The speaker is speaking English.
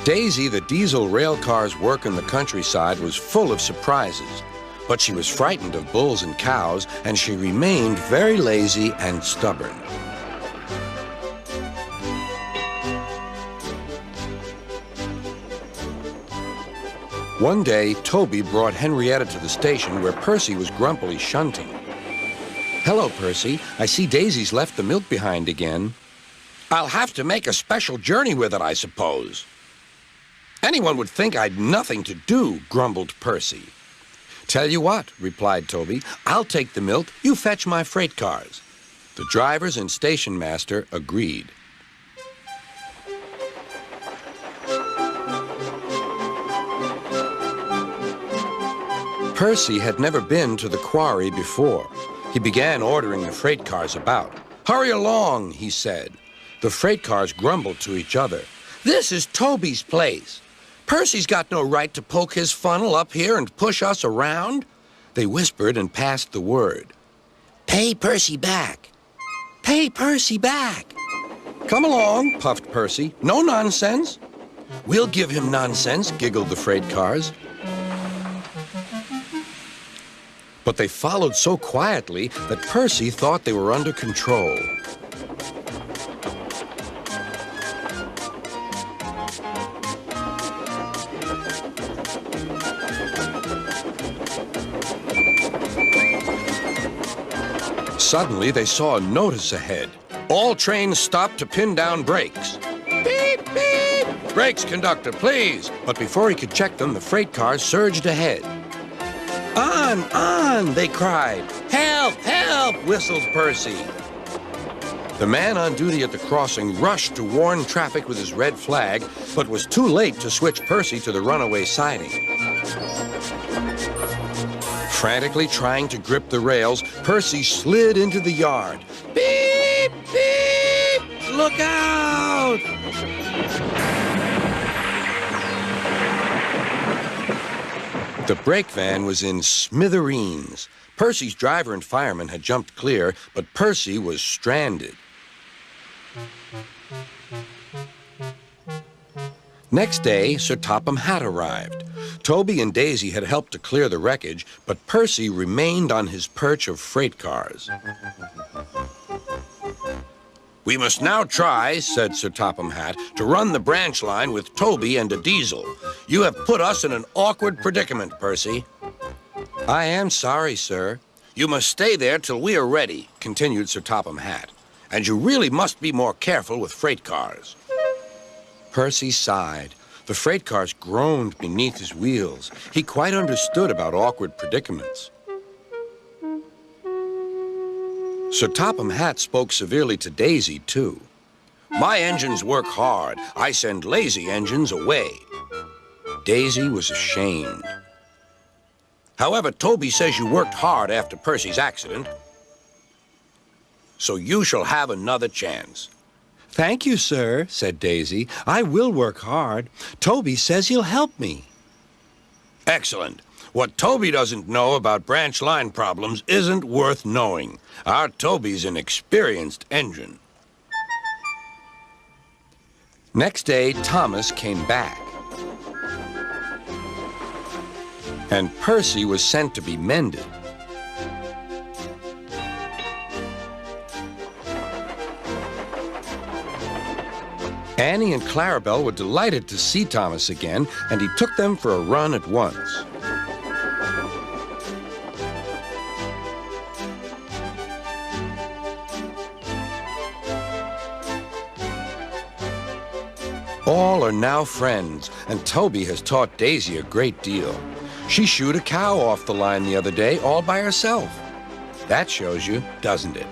Daisy, the diesel rail car's work in the countryside, was full of surprises. But she was frightened of bulls and cows, and she remained very lazy and stubborn. One day, Toby brought Henrietta to the station where Percy was grumpily shunting. "Hello, Percy. I see Daisy's left the milk behind again." "I'll have to make a special journey with it, I suppose." "Anyone would think I'd nothing to do," grumbled Percy. "Tell you what," replied Toby, "I'll take the milk, you fetch my freight cars." The drivers and station master agreed. Percy had never been to the quarry before. He began ordering the freight cars about. "Hurry along," he said. The freight cars grumbled to each other. "This is Toby's place. Percy's got no right to poke his funnel up here and push us around." They whispered and passed the word. "Pay Percy back. Pay Percy back." "Come along," puffed Percy. "No nonsense." "We'll give him nonsense," giggled the freight cars. But they followed so quietly that Percy thought they were under control. Suddenly, they saw a notice ahead. "All trains stop to pin down brakes." "Beep, beep!" "Brakes, conductor, please!" But before he could check them, the freight cars surged ahead. "On, on!" they cried. "Help, help!" whistled Percy. The man on duty at the crossing rushed to warn traffic with his red flag, but was too late to switch Percy to the runaway siding. Frantically trying to grip the rails, Percy slid into the yard. "Beep, beep! Look out!" The brake van was in smithereens. Percy's driver and fireman had jumped clear, but Percy was stranded. Next day, Sir Topham Hatt arrived. Toby and Daisy had helped to clear the wreckage, but Percy remained on his perch of freight cars. "We must now try," said Sir Topham Hatt, "to run the branch line with Toby and a diesel. You have put us in an awkward predicament, Percy." "I am sorry, sir." "You must stay there till we are ready," continued Sir Topham Hatt. "And you really must be more careful with freight cars." Percy sighed. The freight cars groaned beneath his wheels. He quite understood about awkward predicaments. Sir Topham Hatt spoke severely to Daisy, too. "My engines work hard. I send lazy engines away." Daisy was ashamed. "However, Toby says you worked hard after Percy's accident. So you shall have another chance." "Thank you, sir," said Daisy. "I will work hard. Toby says he'll help me." "Excellent. What Toby doesn't know about branch line problems isn't worth knowing. Our Toby's an experienced engine." Next day, Thomas came back. And Percy was sent to be mended. Annie and Clarabel were delighted to see Thomas again, and he took them for a run at once. All are now friends, and Toby has taught Daisy a great deal. She shooed a cow off the line the other day all by herself. That shows you, doesn't it?